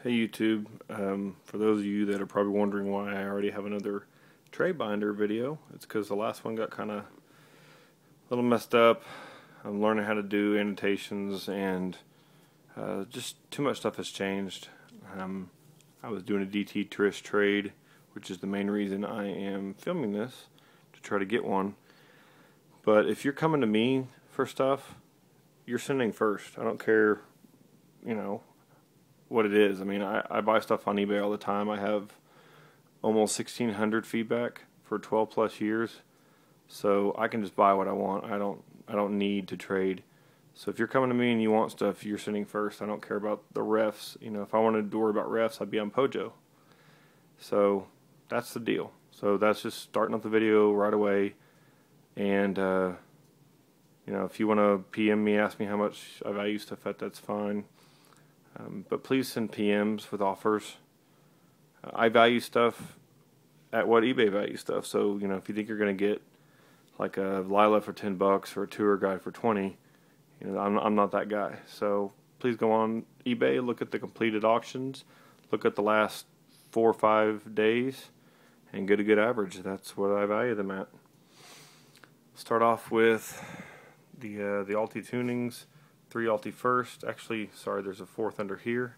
Hey YouTube, for those of you that are probably wondering why I already have another tray binder video, it's because the last one got kind of a little messed up. I'm learning how to do annotations and just too much stuff has changed. I was doing a DT Trish trade, which is the main reason I am filming this, to try to get one. But if you're coming to me for stuff, you're sending first. I don't care, you know, what it is. I mean, I buy stuff on eBay all the time. I have almost 1,600 feedback for 12 plus years, so I can just buy what I want. I don't need to trade. So if you're coming to me and you want stuff, you're sending first. I don't care about the refs. You know, if I wanted to worry about refs, I'd be on Pojo. So that's the deal. So that's just starting up the video right away. And you know, if you want to PM me, ask me how much I value stuff at, that's fine. But please send PMs with offers. I value stuff at what eBay values stuff. So, you know, if you think you're going to get like a Lila for $10 or a tour guide for 20, you know, I'm not that guy. So please go on eBay, look at the completed auctions, look at the last 4 or 5 days, and get a good average. That's what I value them at. Start off with the ulty tunings. 3 ulty first. Actually, sorry, there's a 4th under here.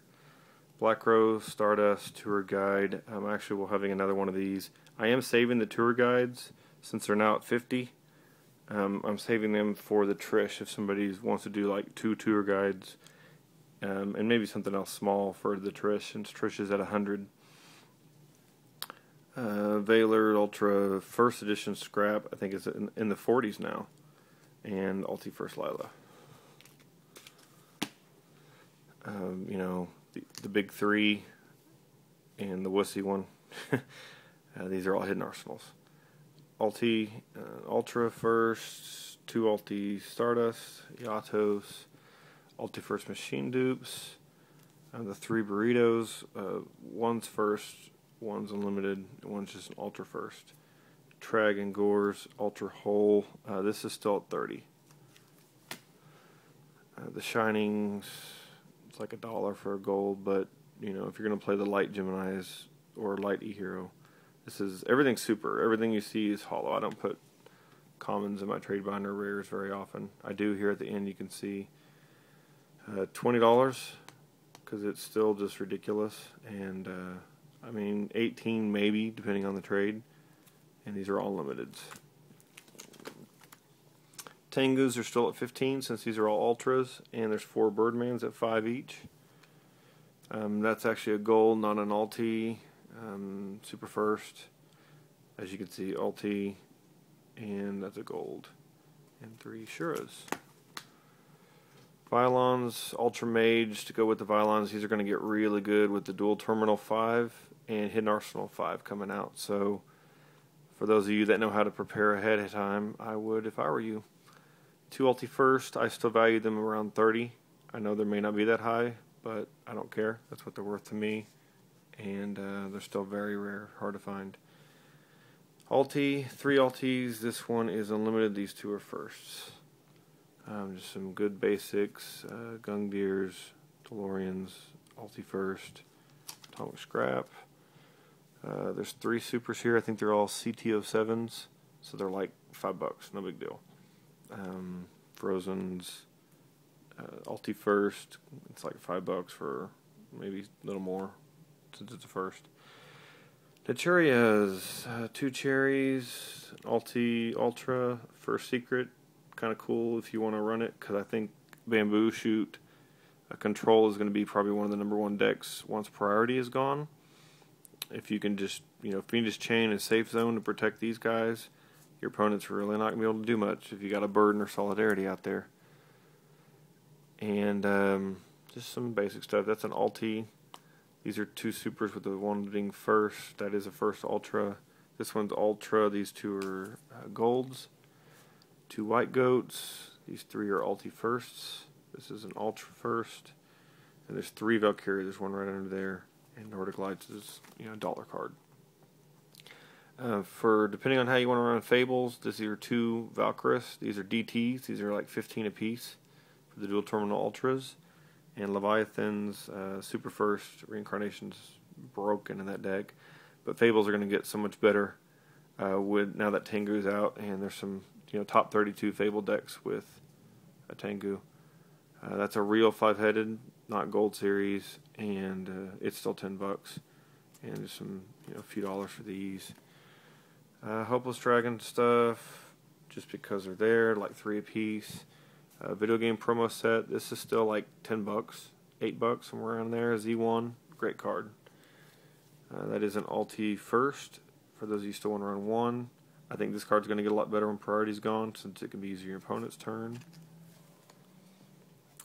Black Rose, Stardust, Tour Guide. Actually, we're having another one of these. I am saving the tour guides since they're now at 50. I'm saving them for the Trish if somebody wants to do like 2 tour guides, and maybe something else small for the Trish since Trish is at 100. Valor Ultra First Edition Scrap, I think it's in the 40s now, and Ulti First Lila. You know, the big 3 and the wussy one. These are all hidden arsenals. Ulti Ultra First, 2 Ulti Stardust, Yatos, Ulti First Machine Dupes, the 3 burritos. One's first, one's unlimited, one's just an Ultra First. Trag and Gores Ultra Whole. This is still at 30. The Shinings, it's like $1 for a gold, but you know, if you're going to play the light Geminis or light E-Hero, this is everything's super. Everything you see is holo. I don't put commons in my trade binder rares very often. I do here at the end. You can see $20 because it's still just ridiculous, and I mean 18 maybe depending on the trade, and these are all limiteds. Tengus are still at 15 since these are all ultras, and there's 4 Birdmans at 5 each. That's actually a gold, not an ulti. Super first, as you can see, ulti, and that's a gold, and 3 Shuras. Vylons, Ultra Mage to go with the Vylons. These are going to get really good with the Dual Terminal 5 and Hidden Arsenal 5 coming out. So for those of you that know how to prepare ahead of time, I would if I were you. 2 ulti first, I still value them around 30. I know they may not be that high, but I don't care. That's what they're worth to me, and they're still very rare, hard to find. Ulti, 3 ultis. This one is unlimited. These 2 are firsts. Just some good basics. Gungears, DeLoreans, ulti first, Atomic Scrap. There's 3 supers here. I think they're all CT07s, so they're like $5, no big deal. Frozen's ulti first, it's like $5 for maybe a little more since it's a first. Naturia's 2 cherries, ulti ultra first secret, kind of cool if you want to run it, because I think Bamboo Shoot Control is going to be probably one of the #1 decks once priority is gone. If you can just, you know, if you can just chain a safe zone to protect these guys, your opponent's really not going to be able to do much if you got a burden or solidarity out there. And just some basic stuff. That's an ulti. These are 2 supers with the one being first. That is a first ultra. This one's ultra. These 2 are golds. 2 white goats. These 3 are ulti firsts. This is an ultra first. And there's 3 Valkyrie. There's one right under there. And Nordic Lights is, you know, a $1 card. For depending on how you want to run Fables, these are 2 Valkyries. These are DTs. These are like 15 apiece for the Dual Terminal Ultras. and Leviathan's Super First Reincarnation's broken in that deck. But Fables are going to get so much better with now that Tengu's out, and there's some top 32 Fable decks with a Tengu. That's a real 5-headed, not gold series, and it's still $10, and there's some a few dollars for these. Hopeless Dragon stuff, just because they're there, like 3 a piece. Video game promo set. This is still like $10, $8, somewhere around there. Z1, great card. That is an ulty first. For those of you still want to run 1, I think this card's going to get a lot better when priority's gone, since it can be using your opponent's turn.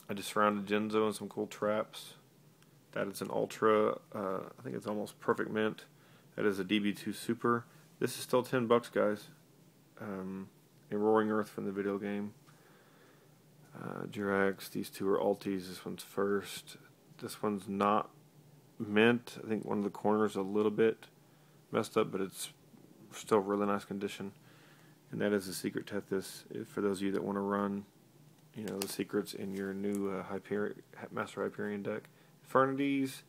I just surrounded Genzo and some cool traps. That is an ultra. I think it's almost perfect mint. That is a DB2 super. This is still $10, guys. A Roaring Earth from the video game. Durax, these two are ulties. This one's first. This one's not mint. I think one of the corners a little bit messed up, but it's still really nice condition. And that is a Secret Tethys, for those of you that want to run, the secrets in your new Master Hyperion deck. Infernities.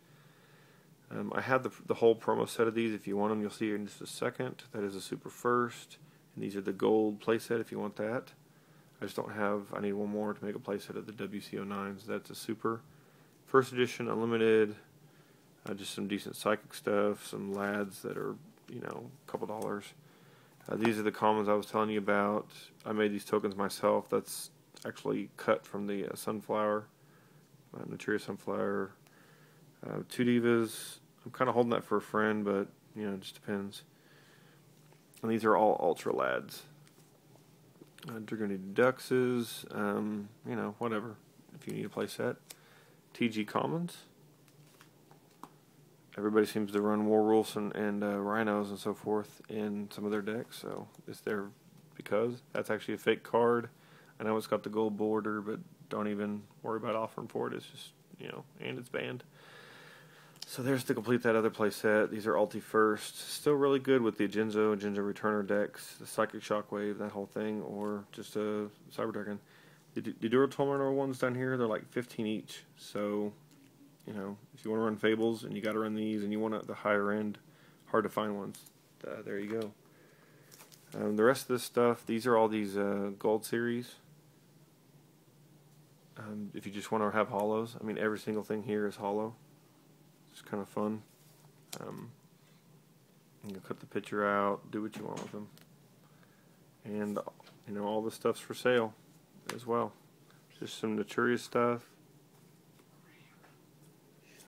I have the whole promo set of these. If you want them, you'll see here in just a second. That is a Super First. And these are the gold playset if you want that. I just don't have, I need one more to make a playset of the WC09s. That's a Super. First edition, unlimited. Just some decent psychic stuff. Some lads that are, a couple dollars. These are the commons I was telling you about. I made these tokens myself. That's actually cut from the Sunflower. Materia Sunflower. 2 Divas. I'm kind of holding that for a friend, but, it just depends. And these are all Ultra Lads. Dragony Deduxes, whatever, if you need a play set. TG Commons. Everybody seems to run Warwolves and Rhinos and so forth in some of their decks, so it's there because that's actually a fake card. I know it's got the gold border, but don't even worry about offering for it. It's just, and it's banned. So there's to complete that other play set. These are ulti first. Still really good with the Genzo Returner decks, the Psychic Shockwave, that whole thing, or just a Cyber Dragon. The Duality ones down here, they're like 15 each. So, if you want to run Fables and you got to run these and you want the higher end, hard to find ones, there you go. The rest of this stuff, these are all these gold series. If you just want to have holos, every single thing here is holo. It's kind of fun. You can cut the picture out, do what you want with them. And, all this stuff's for sale as well. Just some Naturius stuff.